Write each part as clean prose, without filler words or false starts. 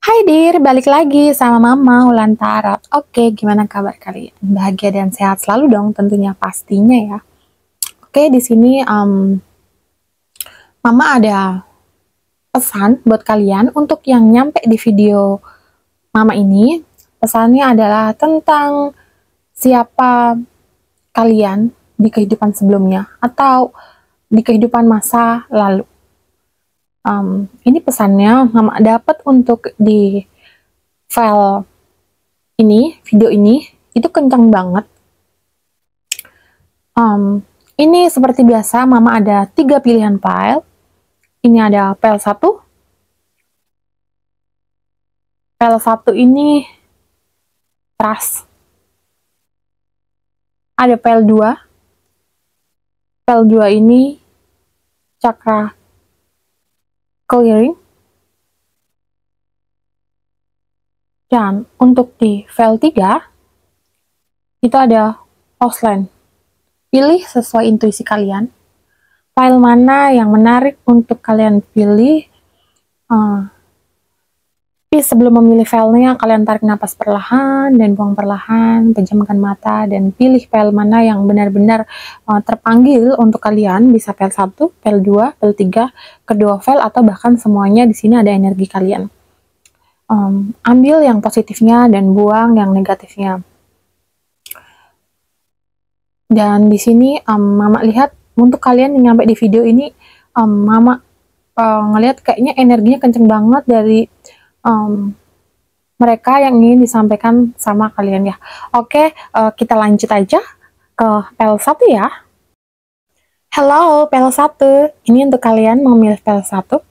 Hai Dir, balik lagi sama Mama Ulantara. Oke, gimana kabar kalian? Bahagia dan sehat selalu dong tentunya pastinya ya. Oke, di sini Mama ada pesan buat kalian untuk yang nyampe di video Mama ini. Pesannya adalah tentang siapa kalian di kehidupan sebelumnya atau di kehidupan masa lalu. Ini pesannya Mama dapat untuk di file ini, video ini, itu kencang banget. Ini seperti biasa, Mama ada 3 pilihan file. Ini ada file 1. File 1 ini trust. Ada file 2. File 2 ini chakra clearing. Dan untuk di file 3, itu ada outline. Pilih sesuai intuisi kalian. File mana yang menarik untuk kalian pilih. Tapi sebelum memilih filenya, kalian tarik napas perlahan dan buang perlahan, pejamkan mata, dan pilih file mana yang benar-benar terpanggil untuk kalian. Bisa file 1, file 2, file 3, kedua file, atau bahkan semuanya. Di sini ada energi kalian. Ambil yang positifnya dan buang yang negatifnya. Dan di sini Mama lihat untuk kalian yang nyampe di video ini, Mama ngelihat kayaknya energinya kenceng banget dari mereka yang ingin disampaikan sama kalian ya. Oke, kita lanjut aja ke file 1 ya. Halo file 1, ini untuk kalian memilih file 1.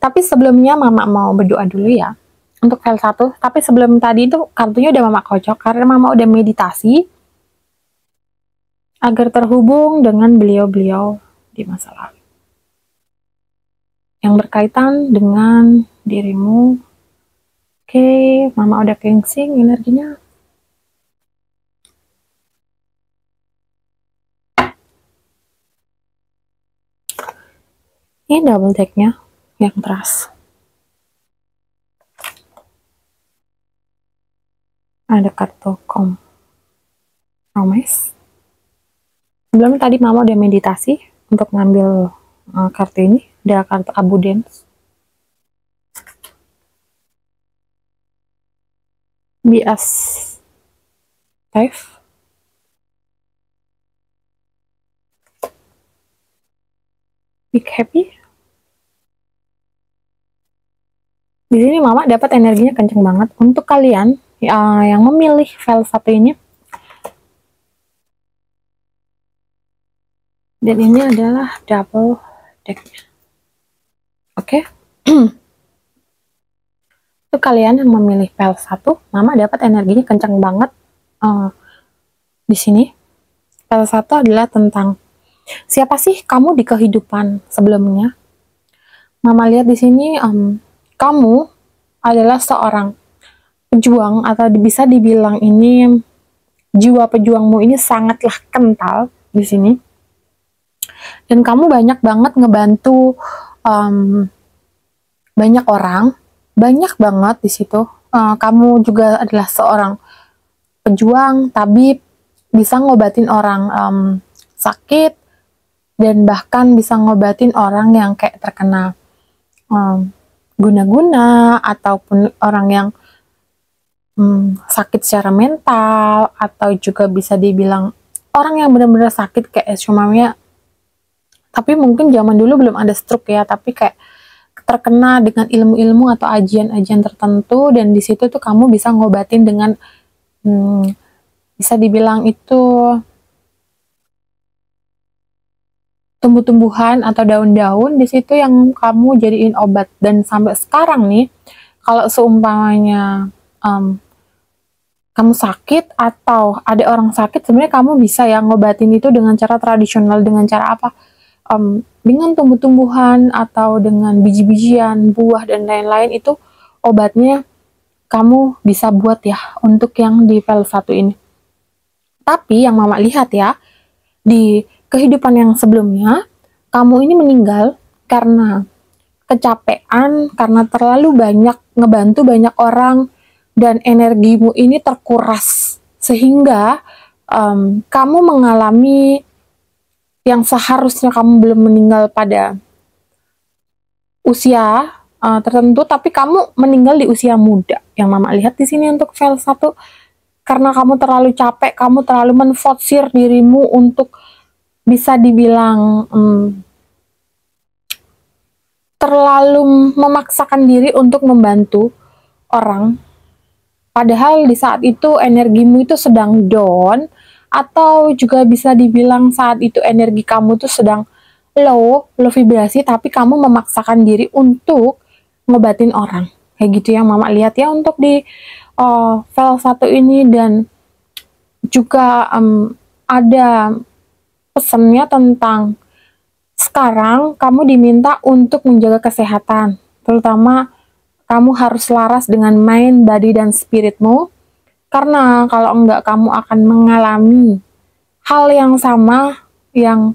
Tapi sebelumnya Mama mau berdoa dulu ya untuk file 1. Tapi sebelum tadi itu kartunya udah Mama kocok karena Mama udah meditasi agar terhubung dengan beliau-beliau di masa lalu yang berkaitan dengan dirimu. Oke, Mama udah cleansing energinya. Ini double decknya yang trust. Ada kartu promise. Sebelum tadi Mama udah meditasi untuk ngambil kartu ini. Ada kartu abundance. Be as safe. Be happy. Di sini Mama dapat energinya kenceng banget untuk kalian yang memilih file 1 ini. Dan ini adalah double decknya. Oke. Untuk kalian yang memilih file 1, Mama dapat energinya kenceng banget di sini. File 1 adalah tentang siapa sih kamu di kehidupan sebelumnya. Mama lihat di sini kamu adalah seorang pejuang, atau bisa dibilang ini jiwa pejuangmu ini sangatlah kental di sini. Dan kamu banyak banget ngebantu banyak orang, banyak banget di situ. Kamu juga adalah seorang pejuang, tabib, bisa ngobatin orang sakit, dan bahkan bisa ngobatin orang yang kayak terkena guna-guna, ataupun orang yang sakit secara mental, atau juga bisa dibilang orang yang benar-benar sakit kayak semuanya. Tapi mungkin zaman dulu belum ada stroke ya, tapi kayak terkena dengan ilmu-ilmu atau ajian-ajian tertentu, dan di situ tuh kamu bisa ngobatin dengan bisa dibilang itu tumbuh-tumbuhan atau daun-daun di situ yang kamu jadiin obat. Dan sampai sekarang nih, kalau seumpamanya kamu sakit atau ada orang sakit, sebenarnya kamu bisa ya ngobatin itu dengan cara tradisional. Dengan cara apa? Dengan tumbuh-tumbuhan atau dengan biji-bijian, buah, dan lain-lain. Itu obatnya kamu bisa buat ya untuk yang di file 1 ini. Tapi yang Mama lihat ya, di kehidupan yang sebelumnya, kamu ini meninggal karena kecapean karena terlalu banyak ngebantu banyak orang dan energimu ini terkuras sehingga kamu mengalami yang seharusnya kamu belum meninggal pada usia tertentu, tapi kamu meninggal di usia muda. Yang Mama lihat di sini untuk file 1, karena kamu terlalu capek, kamu terlalu menforsir dirimu untuk bisa dibilang terlalu memaksakan diri untuk membantu orang. Padahal di saat itu energimu itu sedang down, atau juga bisa dibilang saat itu energi kamu tuh sedang low vibrasi, tapi kamu memaksakan diri untuk ngobatin orang. Kayak gitu yang Mama lihat ya untuk di file 1 ini. Dan juga ada pesannya tentang sekarang kamu diminta untuk menjaga kesehatan, terutama kamu harus laras dengan mind, body, dan spiritmu, karena kalau enggak kamu akan mengalami hal yang sama yang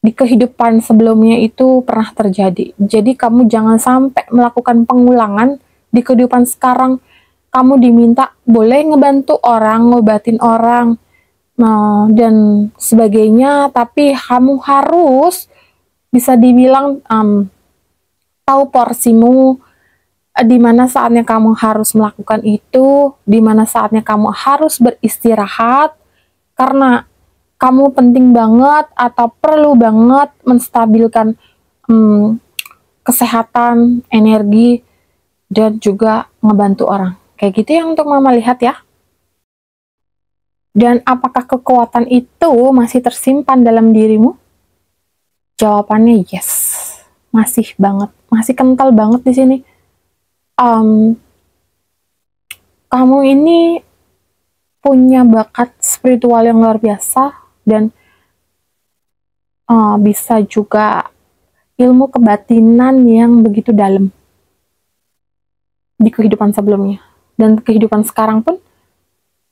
di kehidupan sebelumnya itu pernah terjadi. Jadi kamu jangan sampai melakukan pengulangan di kehidupan sekarang. Kamu diminta boleh ngebantu orang, ngobatin orang, dan sebagainya, tapi kamu harus bisa dibilang tahu porsimu, di mana saatnya kamu harus melakukan itu, di mana saatnya kamu harus beristirahat, karena kamu penting banget atau perlu banget menstabilkan kesehatan, energi, dan juga ngebantu orang. Kayak gitu ya untuk Mama lihat ya. Dan apakah kekuatan itu masih tersimpan dalam dirimu? Jawabannya yes. Masih banget, masih kental banget di sini. Kamu ini punya bakat spiritual yang luar biasa, dan bisa juga ilmu kebatinan yang begitu dalam di kehidupan sebelumnya, dan kehidupan sekarang pun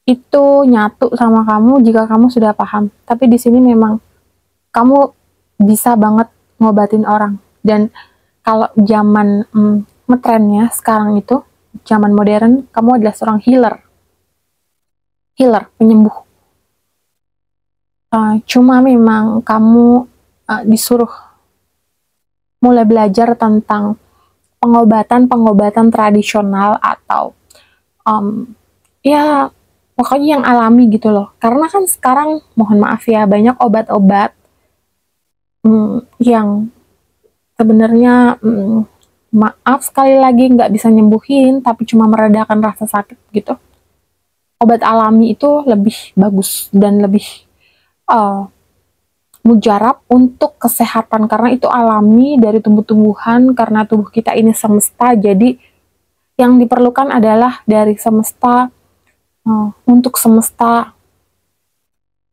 itu nyatu sama kamu jika kamu sudah paham. Tapi di sini memang kamu bisa banget ngobatin orang. Dan kalau zaman ngetrennya sekarang itu, zaman modern, kamu adalah seorang healer, penyembuh. Cuma memang kamu disuruh mulai belajar tentang pengobatan tradisional atau ya pokoknya yang alami gitu loh. Karena kan sekarang, mohon maaf ya, banyak obat-obat yang sebenarnya maaf sekali lagi nggak bisa nyembuhin, tapi cuma meredakan rasa sakit gitu. Obat alami itu lebih bagus dan lebih mujarab untuk kesehatan, karena itu alami dari tumbuh-tumbuhan, karena tubuh kita ini semesta. Jadi yang diperlukan adalah dari semesta untuk semesta,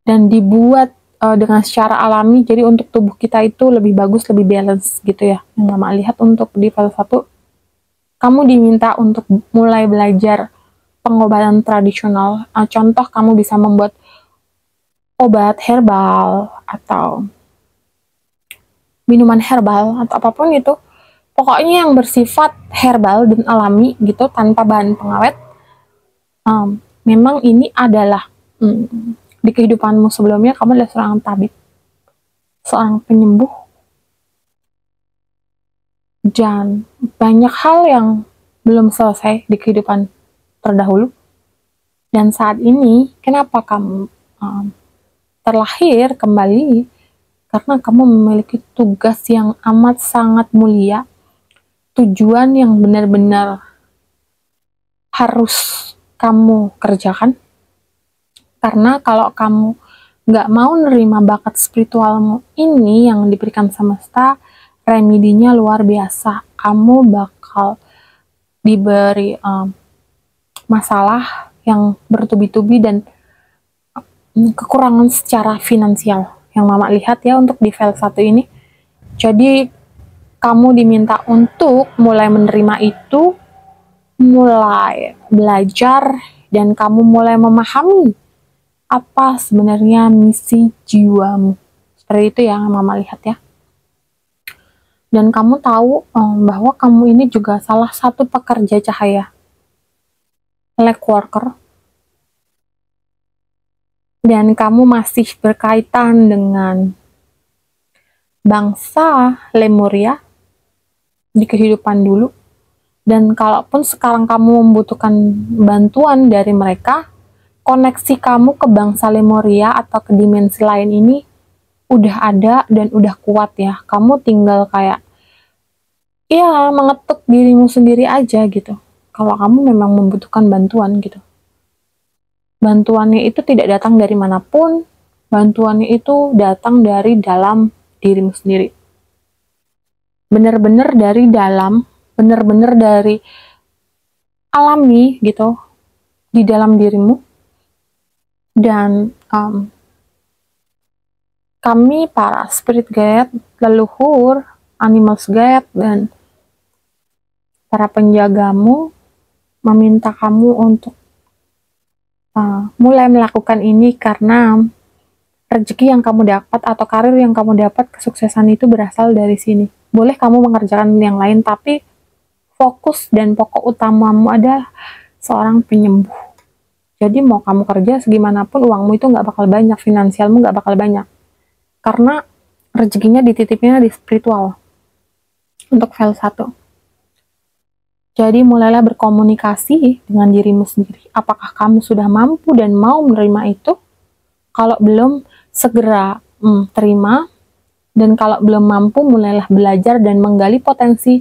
dan dibuat dengan secara alami. Jadi untuk tubuh kita itu lebih bagus, lebih balance gitu ya. Yang Mama lihat untuk di file 1, kamu diminta untuk mulai belajar pengobatan tradisional. Contoh, kamu bisa membuat obat herbal atau minuman herbal atau apapun itu, pokoknya yang bersifat herbal dan alami gitu, tanpa bahan pengawet. Memang ini adalah di kehidupanmu sebelumnya kamu adalah seorang tabib, seorang penyembuh, dan banyak hal yang belum selesai di kehidupan terdahulu. Dan saat ini kenapa kamu terlahir kembali? Karena kamu memiliki tugas yang amat sangat mulia, tujuan yang benar-benar harus kamu kerjakan. Karena kalau kamu nggak mau nerima bakat spiritualmu ini yang diberikan semesta, remedinya luar biasa. Kamu bakal diberi masalah yang bertubi-tubi dan kekurangan secara finansial yang Mama lihat ya untuk di file 1 ini. Jadi kamu diminta untuk mulai menerima itu, mulai belajar, dan kamu mulai memahami apa sebenarnya misi jiwamu. Seperti itu ya Mama lihat ya. Dan kamu tahu bahwa kamu ini juga salah satu pekerja cahaya, light worker, dan kamu masih berkaitan dengan bangsa Lemuria di kehidupan dulu. Dan kalaupun sekarang kamu membutuhkan bantuan dari mereka, koneksi kamu ke bangsa Lemuria atau ke dimensi lain ini udah ada dan udah kuat ya. Kamu tinggal kayak ya mengetuk dirimu sendiri aja gitu. Kalau kamu memang membutuhkan bantuan gitu. Bantuannya itu tidak datang dari manapun, bantuannya itu datang dari dalam dirimu sendiri. Benar-benar dari dalam, benar-benar dari alami gitu di dalam dirimu. Dan kami para spirit guide, leluhur, animals guide, dan para penjagamu meminta kamu untuk mulai melakukan ini karena rezeki yang kamu dapat atau karir yang kamu dapat, kesuksesan itu berasal dari sini. Boleh kamu mengerjakan yang lain, tapi fokus dan pokok utamamu adalah seorang penyembuh. Jadi mau kamu kerja segimanapun, uangmu itu nggak bakal banyak, finansialmu nggak bakal banyak. Karena rezekinya dititipnya di spiritual. Untuk file 1. Jadi mulailah berkomunikasi dengan dirimu sendiri. Apakah kamu sudah mampu dan mau menerima itu? Kalau belum, segera terima. Dan kalau belum mampu, mulailah belajar dan menggali potensi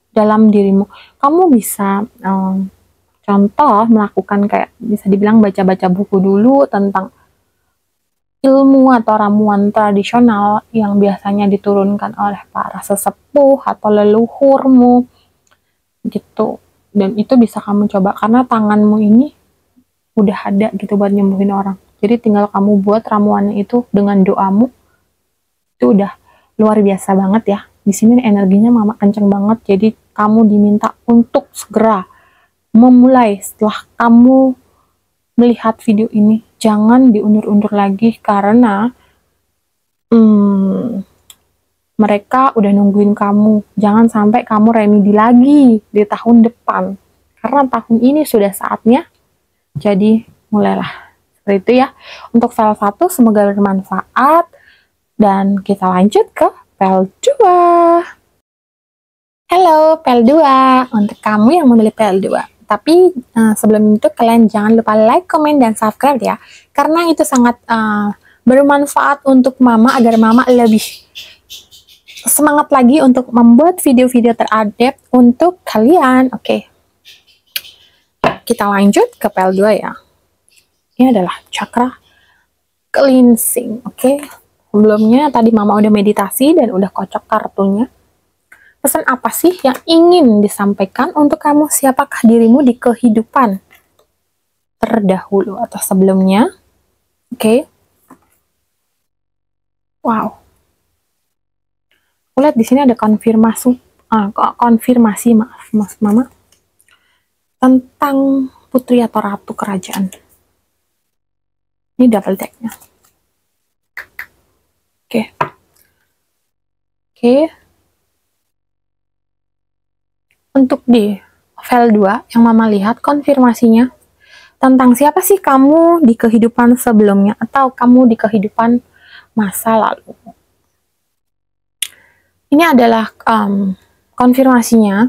dalam dirimu. Kamu bisa contoh melakukan kayak bisa dibilang baca-baca buku dulu tentang ilmu atau ramuan tradisional yang biasanya diturunkan oleh para sesepuh atau leluhurmu gitu. Dan itu bisa kamu coba karena tanganmu ini udah ada gitu buat nyembuhin orang. Jadi tinggal kamu buat ramuannya itu dengan doamu. Itu udah luar biasa banget ya. Di sini energinya mama kenceng banget. Jadi kamu diminta untuk segera memulai setelah kamu melihat video ini. Jangan diundur-undur lagi karena mereka udah nungguin kamu. Jangan sampai kamu remedi lagi di tahun depan. Karena tahun ini sudah saatnya. Jadi mulailah. Seperti itu ya. Untuk file 1 semoga bermanfaat. Dan kita lanjut ke file 2. Halo file 2. Untuk kamu yang memilih file 2. Tapi sebelum itu kalian jangan lupa like, komen, dan subscribe ya. Karena itu sangat bermanfaat untuk mama agar mama lebih semangat lagi untuk membuat video-video terupdate untuk kalian. Oke. Kita lanjut ke file 2 ya. Ini adalah chakra cleansing. Oke. Sebelumnya tadi mama udah meditasi dan udah kocok kartunya. Pesan apa sih yang ingin disampaikan untuk kamu? Siapakah dirimu di kehidupan terdahulu atau sebelumnya? Oke. Wow. Aku lihat di sini ada konfirmasi maaf mama tentang putri atau ratu kerajaan. Ini double decknya. Oke. Untuk di file 2 yang mama lihat konfirmasinya tentang siapa sih kamu di kehidupan sebelumnya atau kamu di kehidupan masa lalu. Ini adalah konfirmasinya.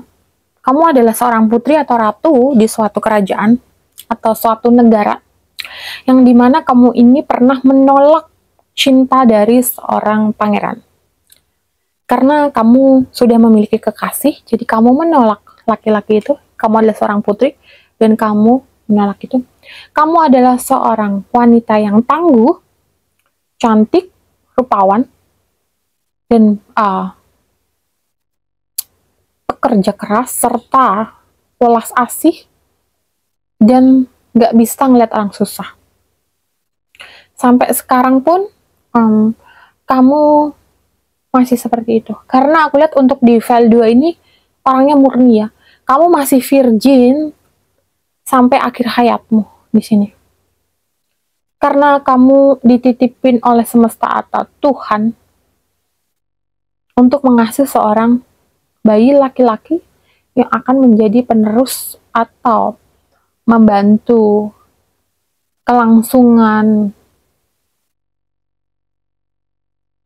Kamu adalah seorang putri atau ratu di suatu kerajaan atau suatu negara yang dimana kamu ini pernah menolak cinta dari seorang pangeran. Karena kamu sudah memiliki kekasih, jadi kamu menolak laki-laki itu. Kamu adalah seorang putri dan kamu menolak itu. Kamu adalah seorang wanita yang tangguh, cantik, rupawan, dan pekerja keras, serta welas asih, dan gak bisa ngeliat orang susah. Sampai sekarang pun, kamu masih seperti itu. Karena aku lihat untuk di file 2 ini, orangnya murni ya. Kamu masih virgin sampai akhir hayatmu di sini. Karena kamu dititipin oleh semesta atau Tuhan untuk mengasihi seorang bayi laki-laki yang akan menjadi penerus atau membantu kelangsungan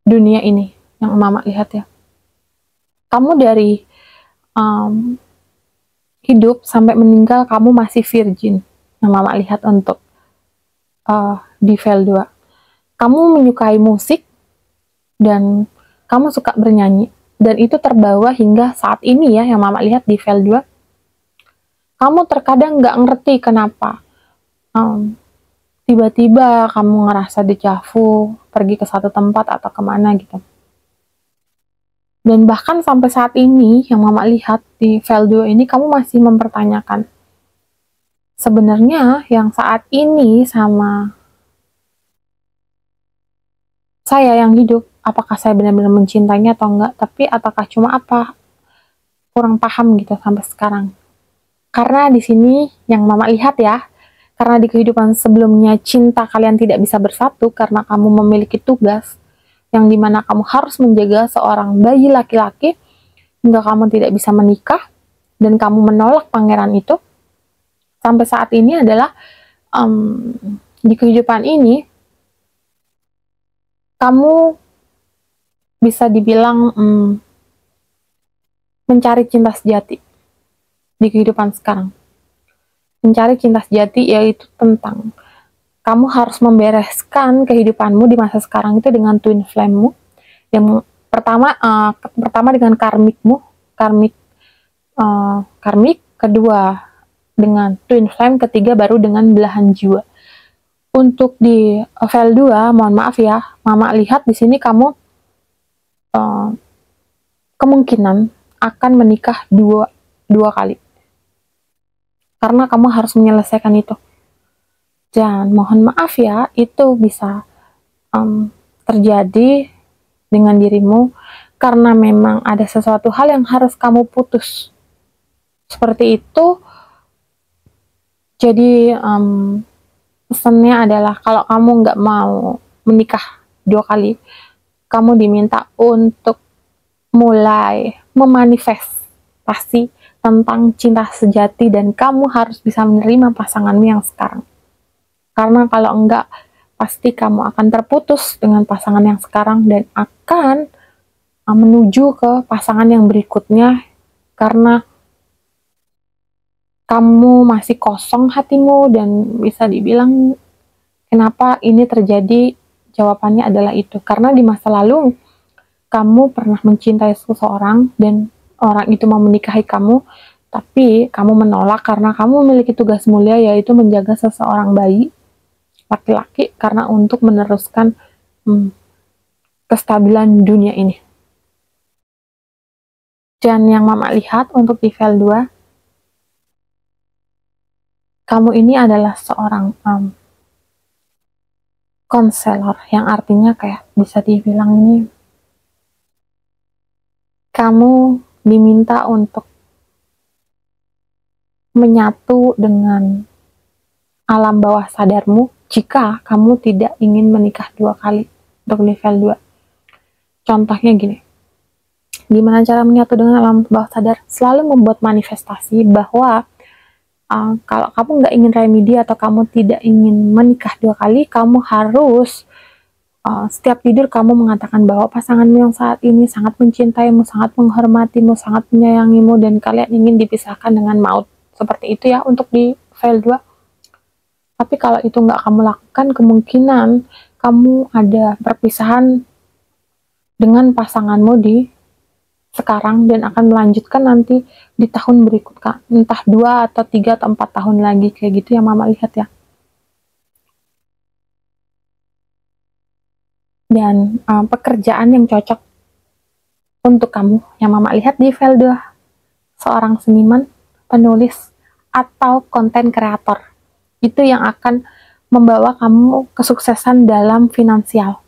dunia ini yang mama lihat ya. Kamu dari hidup sampai meninggal kamu masih virgin yang mama lihat untuk di file 2. Kamu menyukai musik dan kamu suka bernyanyi dan itu terbawa hingga saat ini ya yang mama lihat di file 2. Kamu terkadang nggak ngerti kenapa tiba-tiba kamu ngerasa dejavu pergi ke satu tempat atau kemana gitu. Dan bahkan sampai saat ini yang mama lihat di file 2 ini kamu masih mempertanyakan sebenarnya yang saat ini sama saya yang hidup, apakah saya benar-benar mencintainya atau enggak, tapi apakah cuma kurang paham gitu sampai sekarang. Karena di sini yang mama lihat ya, karena di kehidupan sebelumnya cinta kalian tidak bisa bersatu karena kamu memiliki tugas yang dimana kamu harus menjaga seorang bayi laki-laki hingga kamu tidak bisa menikah dan kamu menolak pangeran itu. Sampai saat ini adalah di kehidupan ini kamu bisa dibilang mencari cinta sejati di kehidupan sekarang. Mencari cinta sejati yaitu tentang kamu harus membereskan kehidupanmu di masa sekarang itu dengan twin flame-mu. Yang pertama dengan karmik, kedua dengan twin flame, ketiga baru dengan belahan jiwa. Untuk di file 2, mohon maaf ya, mama lihat di sini kamu kemungkinan akan menikah dua kali. Karena kamu harus menyelesaikan itu. Dan mohon maaf ya, itu bisa terjadi dengan dirimu karena memang ada sesuatu hal yang harus kamu putus. Seperti itu. Jadi pesannya adalah kalau kamu nggak mau menikah 2 kali, kamu diminta untuk mulai memanifestasi tentang cinta sejati dan kamu harus bisa menerima pasanganmu yang sekarang. Karena kalau enggak, pasti kamu akan terputus dengan pasangan yang sekarang dan akan menuju ke pasangan yang berikutnya karena kamu masih kosong hatimu dan bisa dibilang kenapa ini terjadi, jawabannya adalah itu. Karena di masa lalu kamu pernah mencintai seseorang dan orang itu mau menikahi kamu, tapi kamu menolak karena kamu memiliki tugas mulia yaitu menjaga seseorang bayi laki-laki karena untuk meneruskan kestabilan dunia ini. Dan yang mama lihat untuk di file 2, kamu ini adalah seorang konselor yang artinya kayak bisa dibilang ini kamu diminta untuk menyatu dengan alam bawah sadarmu jika kamu tidak ingin menikah 2 kali untuk level 2. Contohnya gini, gimana cara menyatu dengan alam bawah sadar? Selalu membuat manifestasi bahwa kalau kamu nggak ingin remedi atau kamu tidak ingin menikah 2 kali, kamu harus setiap tidur kamu mengatakan bahwa pasanganmu yang saat ini sangat mencintaimu, sangat menghormatimu, sangat menyayangimu, dan kalian ingin dipisahkan dengan maut. Seperti itu ya untuk di file 2. Tapi kalau itu nggak kamu lakukan, kemungkinan kamu ada perpisahan dengan pasanganmu di sekarang dan akan melanjutkan nanti di tahun berikutnya, entah 2 atau 3 atau 4 tahun lagi, kayak gitu ya mama lihat ya. Dan pekerjaan yang cocok untuk kamu yang mama lihat di file 2, seorang seniman, penulis, atau konten kreator. Itu yang akan membawa kamu kesuksesan dalam finansial.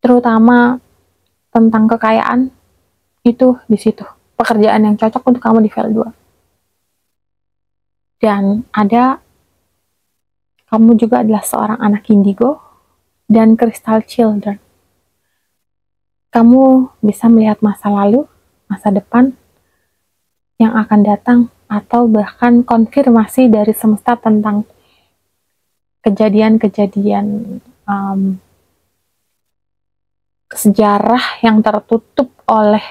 Terutama tentang kekayaan, itu di situ. Pekerjaan yang cocok untuk kamu di file 2. Dan kamu juga adalah seorang anak indigo dan crystal children. Kamu bisa melihat masa lalu, masa depan, yang akan datang, atau bahkan konfirmasi dari semesta tentang kejadian-kejadian sejarah yang tertutup oleh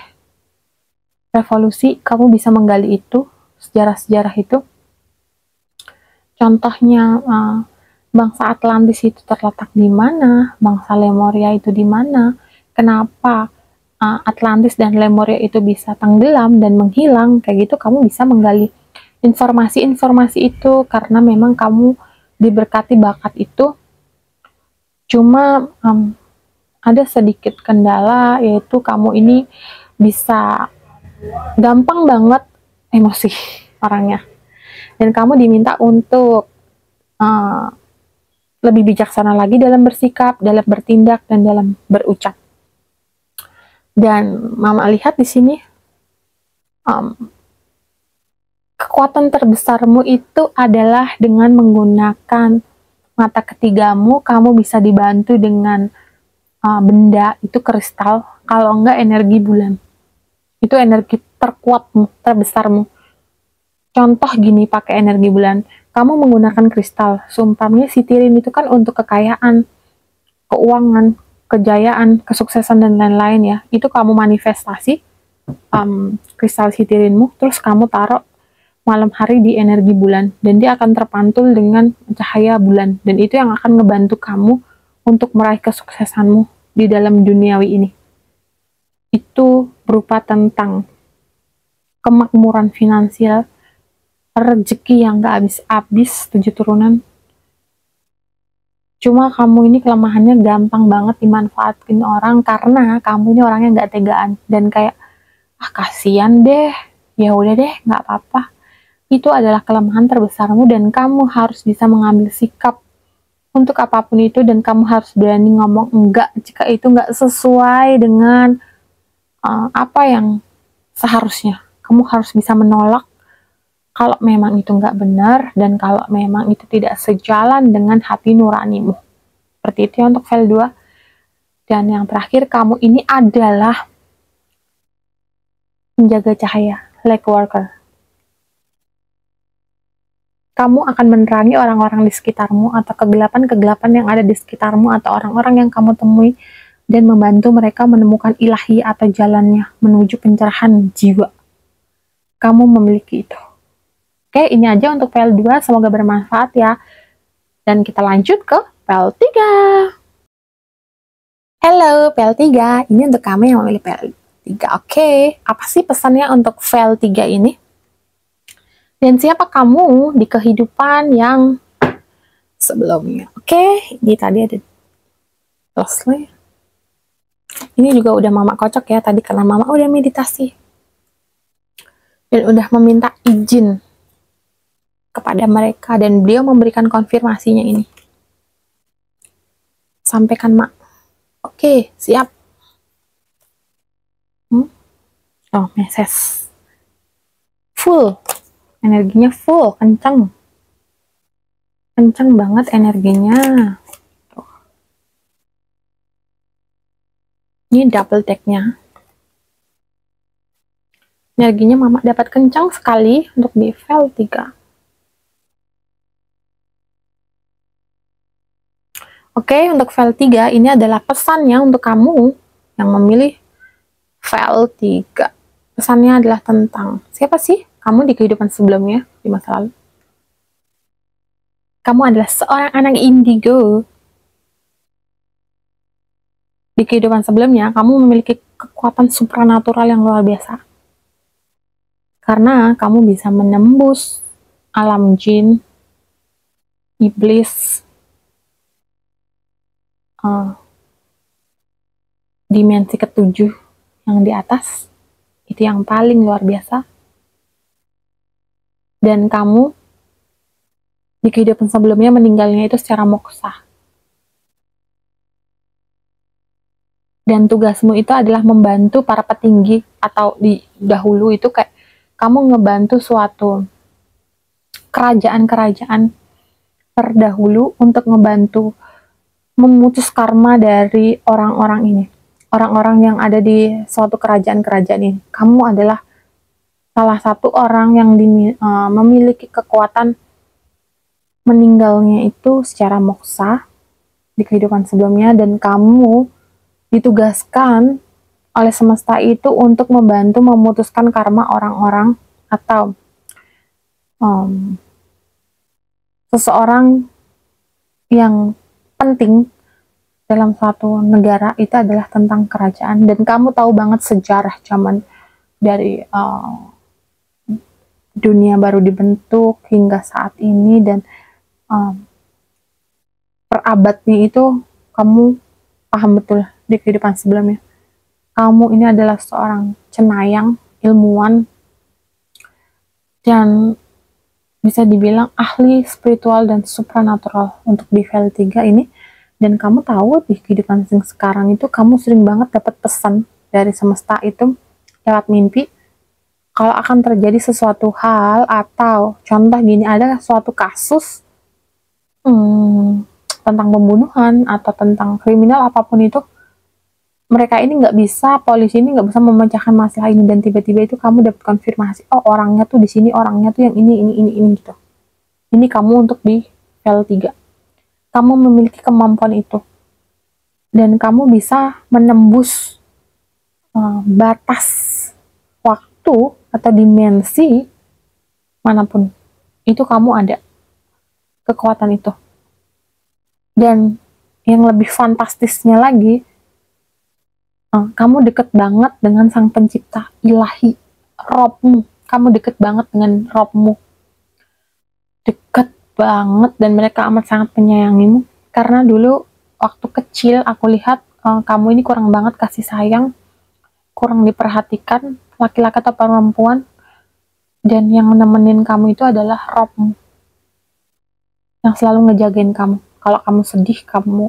revolusi. Kamu bisa menggali itu, sejarah-sejarah itu. Contohnya, bangsa Atlantis itu terletak di mana, bangsa Lemuria itu di mana, kenapa Atlantis dan Lemuria itu bisa tenggelam dan menghilang, kayak gitu. Kamu bisa menggali informasi-informasi itu karena memang kamu diberkati bakat itu. Cuma ada sedikit kendala, yaitu kamu ini bisa gampang banget emosi orangnya, dan kamu diminta untuk lebih bijaksana lagi dalam bersikap, dalam bertindak, dan dalam berucap. Dan Mama lihat di sini, kekuatan terbesarmu itu adalah dengan menggunakan mata ketigamu. Kamu bisa dibantu dengan benda, itu kristal, kalau enggak energi bulan. Itu energi terkuatmu, terbesarmu. Contoh gini, pakai energi bulan, kamu menggunakan kristal, seumpamanya sitirin itu kan untuk kekayaan, keuangan, kejayaan, kesuksesan, dan lain-lain ya. Itu kamu manifestasi kristal sitirinmu, terus kamu taruh malam hari di energi bulan, dan dia akan terpantul dengan cahaya bulan, dan itu yang akan ngebantu kamu untuk meraih kesuksesanmu di dalam duniawi ini. Itu berupa tentang kemakmuran finansial, rezeki yang gak habis-habis, 7 turunan. Cuma kamu ini kelemahannya gampang banget dimanfaatin orang, karena kamu ini orangnya gak tegaan, dan kayak, kasihan deh, ya udah deh, gak apa-apa. Itu adalah kelemahan terbesarmu, dan kamu harus bisa mengambil sikap untuk apapun itu, dan kamu harus berani ngomong enggak jika itu enggak sesuai dengan apa yang seharusnya. Kamu harus bisa menolak kalau memang itu enggak benar, dan kalau memang itu tidak sejalan dengan hati nuranimu. Seperti itu ya untuk file 2. Dan yang terakhir, kamu ini adalah penjaga cahaya, light worker. Kamu akan menerangi orang-orang di sekitarmu, atau kegelapan-kegelapan yang ada di sekitarmu, atau orang-orang yang kamu temui, dan membantu mereka menemukan ilahi atau jalannya menuju pencerahan jiwa. Kamu memiliki itu. Oke, ini aja untuk file 2, semoga bermanfaat ya. Dan kita lanjut ke file 3. Halo, file 3. Ini untuk kamu yang memilih file 3. Oke, apa sih pesannya untuk file 3 ini? Dan siapa kamu di kehidupan yang sebelumnya? Oke, ini tadi ada Leslie. Ini juga udah Mama kocok ya tadi, karena Mama udah meditasi dan udah meminta izin kepada mereka, dan beliau memberikan konfirmasinya ini. Sampaikan, Mak. Oke, siap. Oh, meses. Full. Energinya full, kencang. Kencang banget energinya. Tuh. Ini double deck-nya. Energinya Mama dapat kencang sekali untuk di file 3. Oke, untuk file 3 ini adalah pesannya untuk kamu yang memilih file 3. Pesannya adalah tentang siapa sih kamu di kehidupan sebelumnya, di masa lalu. Kamu adalah seorang anak indigo. Di kehidupan sebelumnya, kamu memiliki kekuatan supranatural yang luar biasa. Karena kamu bisa menembus alam jin, iblis, dimensi ke-7 yang di atas, itu yang paling luar biasa. Dan kamu di kehidupan sebelumnya meninggalnya itu secara moksa. Dan tugasmu itu adalah membantu para petinggi, atau di dahulu itu kayak kamu ngebantu suatu kerajaan-kerajaan terdahulu untuk ngebantu memutus karma dari orang-orang ini. Orang-orang yang ada di suatu kerajaan-kerajaan ini. Kamu adalah salah satu orang yang memiliki kekuatan meninggalnya itu secara moksa di kehidupan sebelumnya, dan kamu ditugaskan oleh semesta itu untuk membantu memutuskan karma orang-orang atau seseorang yang penting dalam suatu negara. Itu adalah tentang kerajaan, dan kamu tahu banget sejarah zaman dari dunia baru dibentuk hingga saat ini, dan per abadnya itu kamu paham betul di kehidupan sebelumnya. Kamu ini adalah seorang cenayang, ilmuwan, dan bisa dibilang ahli spiritual dan supranatural untuk di file 3 ini. Dan kamu tahu di kehidupan sekarang itu kamu sering banget dapat pesan dari semesta itu lewat mimpi kalau akan terjadi sesuatu hal, atau contoh gini, ada suatu kasus tentang pembunuhan atau tentang kriminal apapun itu, mereka ini nggak bisa, polisi ini nggak bisa memecahkan masalah ini, dan tiba-tiba itu kamu dapat konfirmasi, oh orangnya tuh di sini, orangnya tuh yang ini gitu. Ini kamu untuk di file 3. Kamu memiliki kemampuan itu, dan kamu bisa menembus batas waktu atau dimensi manapun. Itu kamu ada kekuatan itu. Dan yang lebih fantastisnya lagi, kamu deket banget dengan sang pencipta ilahi, Robmu. Kamu deket banget dengan Robmu. Deket banget, dan mereka amat sangat menyayangimu. Karena dulu waktu kecil aku lihat kamu ini kurang banget kasih sayang, kurang diperhatikan, laki-laki atau perempuan, dan yang nemenin kamu itu adalah Robmu yang selalu ngejagain kamu. Kalau kamu sedih, kamu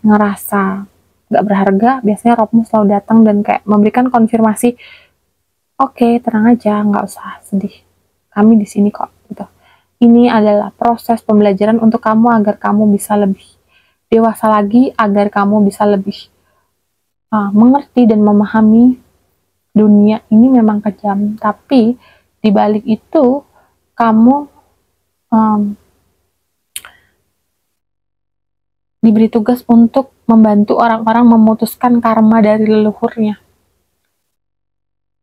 ngerasa gak berharga, biasanya Robmu selalu datang dan kayak memberikan konfirmasi, oke, tenang aja, nggak usah sedih, kami di sini kok, gitu. Ini adalah proses pembelajaran untuk kamu agar kamu bisa lebih dewasa lagi, agar kamu bisa lebih mengerti dan memahami dunia ini memang kejam, tapi di balik itu kamu diberi tugas untuk membantu orang-orang memutuskan karma dari leluhurnya.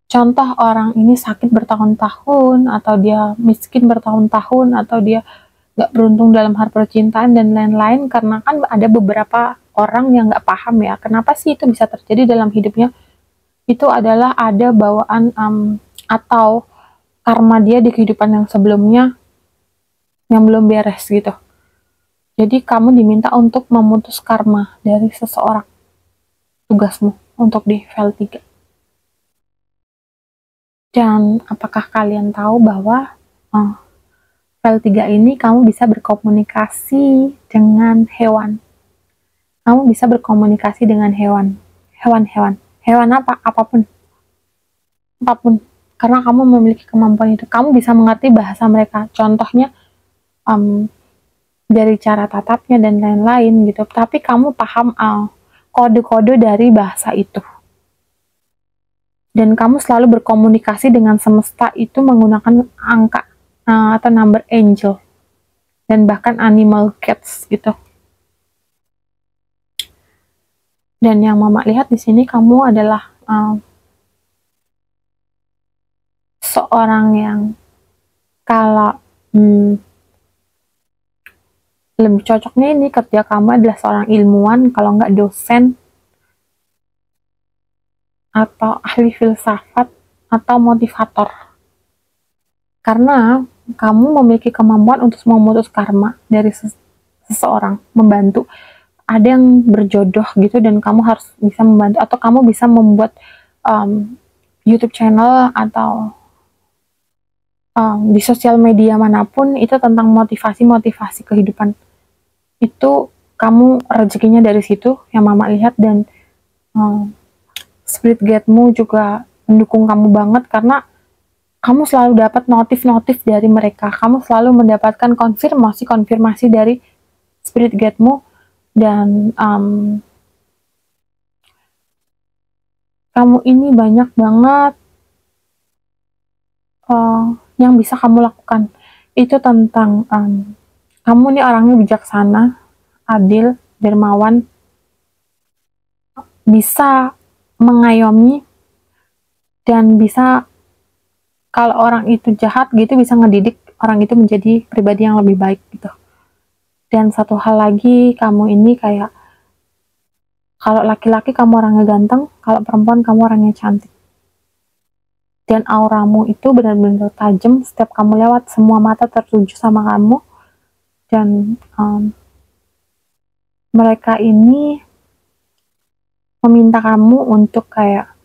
Contoh, orang ini sakit bertahun-tahun, atau dia miskin bertahun-tahun, atau dia gak beruntung dalam hal percintaan dan lain-lain, karena kan ada beberapa orang yang gak paham ya, kenapa sih itu bisa terjadi dalam hidupnya. Itu adalah ada bawaan atau karma dia di kehidupan yang sebelumnya yang belum beres gitu. Jadi kamu diminta untuk memutus karma dari seseorang. Tugasmu untuk di file 3. Dan apakah kalian tahu bahwa file 3 ini kamu bisa berkomunikasi dengan hewan. Kamu bisa berkomunikasi dengan hewan. Hewan-hewan. Hewan apa? Apapun. Apapun. Karena kamu memiliki kemampuan itu. Kamu bisa mengerti bahasa mereka. Contohnya, dari cara tatapnya dan lain-lain gitu, tapi kamu paham kode-kode dari bahasa itu, dan kamu selalu berkomunikasi dengan semesta itu menggunakan angka atau number angel, dan bahkan animal cats gitu. Dan yang mama lihat di sini, kamu adalah seorang yang kalau lebih cocoknya ini kerja kamu adalah seorang ilmuwan, kalau nggak dosen, atau ahli filsafat, atau motivator. Karena kamu memiliki kemampuan untuk memutus karma dari seseorang, membantu. Ada yang berjodoh gitu, dan kamu harus bisa membantu, atau kamu bisa membuat YouTube channel, atau di sosial media manapun, itu tentang motivasi kehidupan. Itu kamu rezekinya dari situ yang mama lihat, dan spirit guide-mu juga mendukung kamu banget, karena kamu selalu dapat notif dari mereka. Kamu selalu mendapatkan konfirmasi dari spirit guide-mu, dan kamu ini banyak banget yang bisa kamu lakukan itu tentang kamu nih orangnya bijaksana, adil, dermawan, bisa mengayomi, dan bisa kalau orang itu jahat gitu bisa ngedidik orang itu menjadi pribadi yang lebih baik gitu. Dan satu hal lagi, kamu ini kayak kalau laki-laki kamu orangnya ganteng, kalau perempuan kamu orangnya cantik. Dan auramu itu benar-benar tajam, setiap kamu lewat semua mata tertuju sama kamu. Dan mereka ini meminta kamu untuk kayak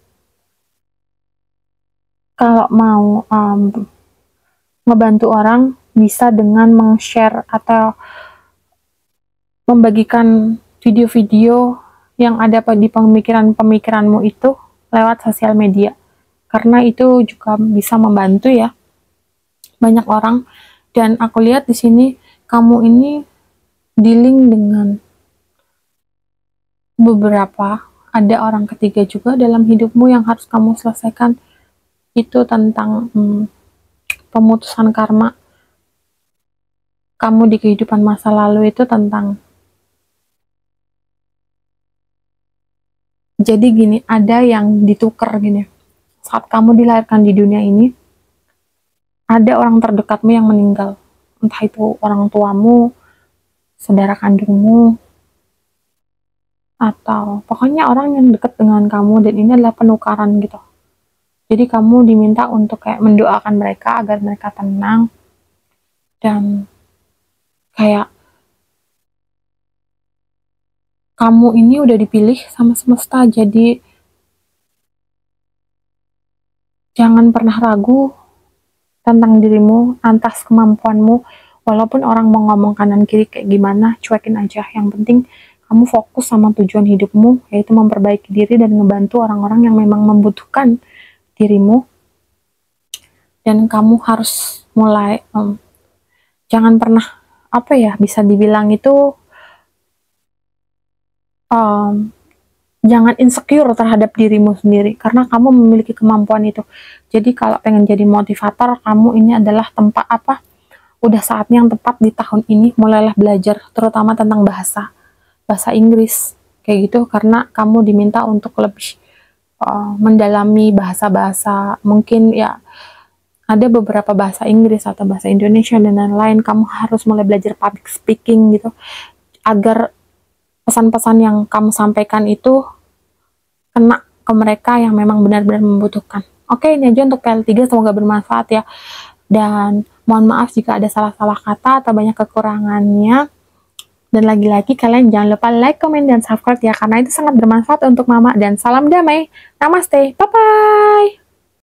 kalau mau ngebantu orang bisa dengan meng-share atau membagikan video-video yang ada di pemikiranmu itu lewat sosial media, karena itu juga bisa membantu ya banyak orang. Dan aku lihat di sini kamu ini dealing dengan beberapa, ada orang ketiga juga dalam hidupmu yang harus kamu selesaikan. Itu tentang pemutusan karma kamu di kehidupan masa lalu, itu tentang, jadi gini, ada yang ditukar gini. Saat kamu dilahirkan di dunia ini, ada orang terdekatmu yang meninggal. Entah itu orang tuamu, saudara kandungmu, atau pokoknya orang yang dekat dengan kamu, dan ini adalah penukaran gitu. Jadi kamu diminta untuk kayak mendoakan mereka agar mereka tenang, dan kayak kamu ini udah dipilih sama semesta, jadi jangan pernah ragu tentang dirimu, atas kemampuanmu. Walaupun orang mau ngomong kanan kiri kayak gimana, cuekin aja. Yang penting kamu fokus sama tujuan hidupmu, yaitu memperbaiki diri dan ngebantu orang-orang yang memang membutuhkan dirimu. Dan kamu harus mulai jangan pernah, apa ya, bisa dibilang itu jangan insecure terhadap dirimu sendiri, karena kamu memiliki kemampuan itu. Jadi kalau pengen jadi motivator, kamu ini adalah tempat udah saatnya yang tepat di tahun ini, mulailah belajar terutama tentang bahasa Inggris kayak gitu, karena kamu diminta untuk lebih mendalami bahasa-bahasa, mungkin ya ada beberapa bahasa Inggris atau bahasa Indonesia dan lain-lain. Kamu harus mulai belajar public speaking gitu, agar pesan-pesan yang kamu sampaikan itu kena ke mereka yang memang benar-benar membutuhkan. Oke, ini aja untuk PL3, semoga bermanfaat ya. Dan mohon maaf jika ada salah-salah kata atau banyak kekurangannya. Dan lagi-lagi kalian jangan lupa like, comment, dan subscribe ya, karena itu sangat bermanfaat untuk mama. Dan salam damai. Namaste. Bye-bye.